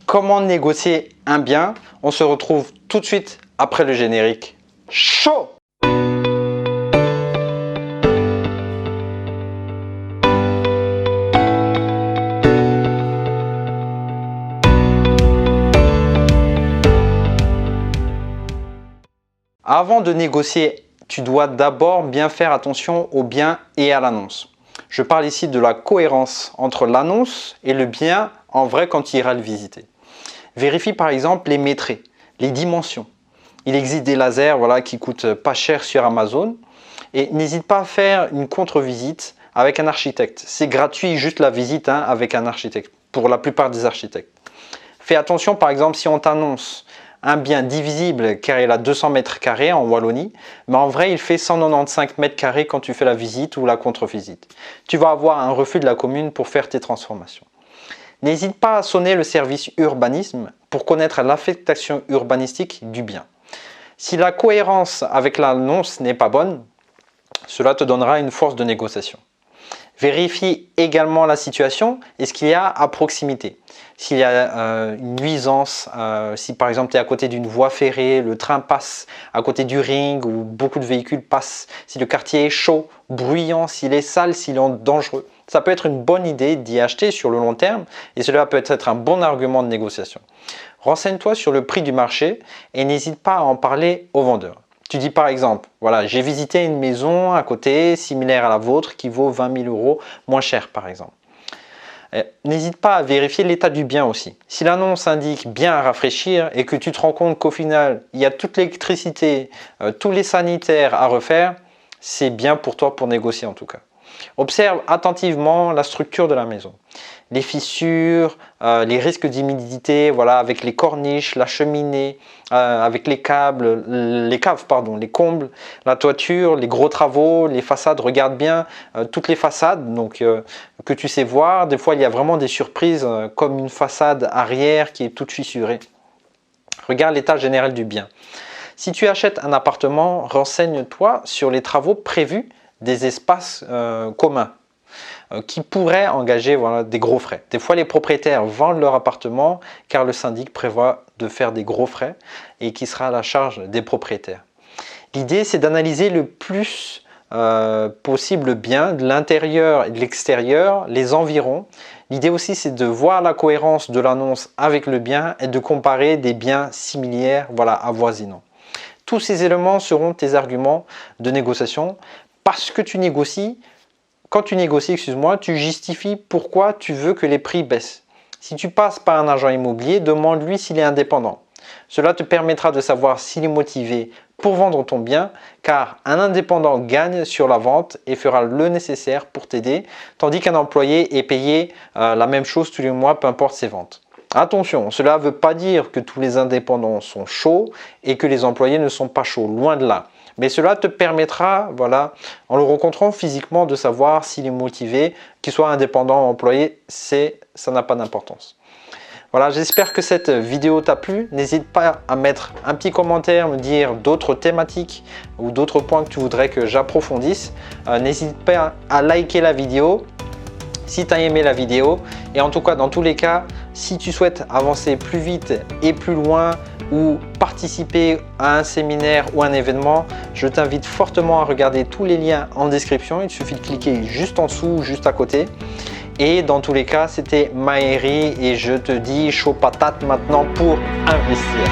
Comment négocier un bien? On se retrouve tout de suite après le générique. Chaud! Avant de négocier, tu dois d'abord bien faire attention au bien et à l'annonce. Je parle ici de la cohérence entre l'annonce et le bien en vrai quand tu iras le visiter. Vérifie par exemple les mètres, les dimensions. Il existe des lasers qui coûtent pas cher sur Amazon et n'hésite pas à faire une contre-visite avec un architecte. C'est gratuit, juste la visite avec un architecte pour la plupart des architectes. Fais attention par exemple si on t'annonce un bien divisible car il a 200 mètres carrés en Wallonie, mais en vrai il fait 195 mètres carrés quand tu fais la visite ou la contre-visite. Tu vas avoir un refus de la commune pour faire tes transformations. N'hésite pas à sonner le service urbanisme pour connaître l'affectation urbanistique du bien. Si la cohérence avec l'annonce n'est pas bonne, cela te donnera une force de négociation. Vérifie également la situation et ce qu'il y a à proximité. S'il y a une nuisance, si par exemple tu es à côté d'une voie ferrée, le train passe à côté du ring où beaucoup de véhicules passent, si le quartier est chaud, bruyant, s'il est sale, s'il est dangereux, ça peut être une bonne idée d'y acheter sur le long terme et cela peut être un bon argument de négociation. Renseigne-toi sur le prix du marché et n'hésite pas à en parler au vendeur. Tu dis par exemple, voilà, j'ai visité une maison à côté similaire à la vôtre qui vaut 20 000 € moins cher par exemple. N'hésite pas à vérifier l'état du bien aussi. Si l'annonce indique bien à rafraîchir et que tu te rends compte qu'au final, il y a toute l'électricité, tous les sanitaires à refaire, c'est bien pour toi pour négocier en tout cas. Observe attentivement la structure de la maison. Les fissures, les risques d'humidité, avec les corniches, la cheminée, avec les caves, les combles, la toiture, les gros travaux, les façades. Regarde bien toutes les façades que tu sais voir. Des fois, il y a vraiment des surprises comme une façade arrière qui est toute fissurée. Regarde l'état général du bien. Si tu achètes un appartement, renseigne-toi sur les travaux prévus des espaces communs qui pourraient engager des gros frais. Des fois, les propriétaires vendent leur appartement car le syndic prévoit de faire des gros frais et qui sera à la charge des propriétaires. L'idée, c'est d'analyser le plus possible bien de l'intérieur et de l'extérieur, les environs. L'idée aussi, c'est de voir la cohérence de l'annonce avec le bien et de comparer des biens similaires, avoisinants. Tous ces éléments seront tes arguments de négociation parce que tu négocies. Quand tu négocies, tu justifies pourquoi tu veux que les prix baissent. Si tu passes par un agent immobilier, demande-lui s'il est indépendant. Cela te permettra de savoir s'il est motivé pour vendre ton bien, car un indépendant gagne sur la vente et fera le nécessaire pour t'aider, tandis qu'un employé est payé la même chose tous les mois, peu importe ses ventes. Attention, cela ne veut pas dire que tous les indépendants sont chauds et que les employés ne sont pas chauds, loin de là. Mais cela te permettra, en le rencontrant physiquement, de savoir s'il est motivé, qu'il soit indépendant ou employé, ça n'a pas d'importance. Voilà, j'espère que cette vidéo t'a plu. N'hésite pas à mettre un petit commentaire, me dire d'autres thématiques ou d'autres points que tu voudrais que j'approfondisse. N'hésite pas à liker la vidéo si tu as aimé la vidéo. Et en tout cas, dans tous les cas, si tu souhaites avancer plus vite et plus loin, ou participer à un séminaire ou un événement, je t'invite fortement à regarder tous les liens en description. Il suffit de cliquer juste en dessous, juste à côté. Et dans tous les cas, c'était Maëri et je te dis chaud patate maintenant pour investir.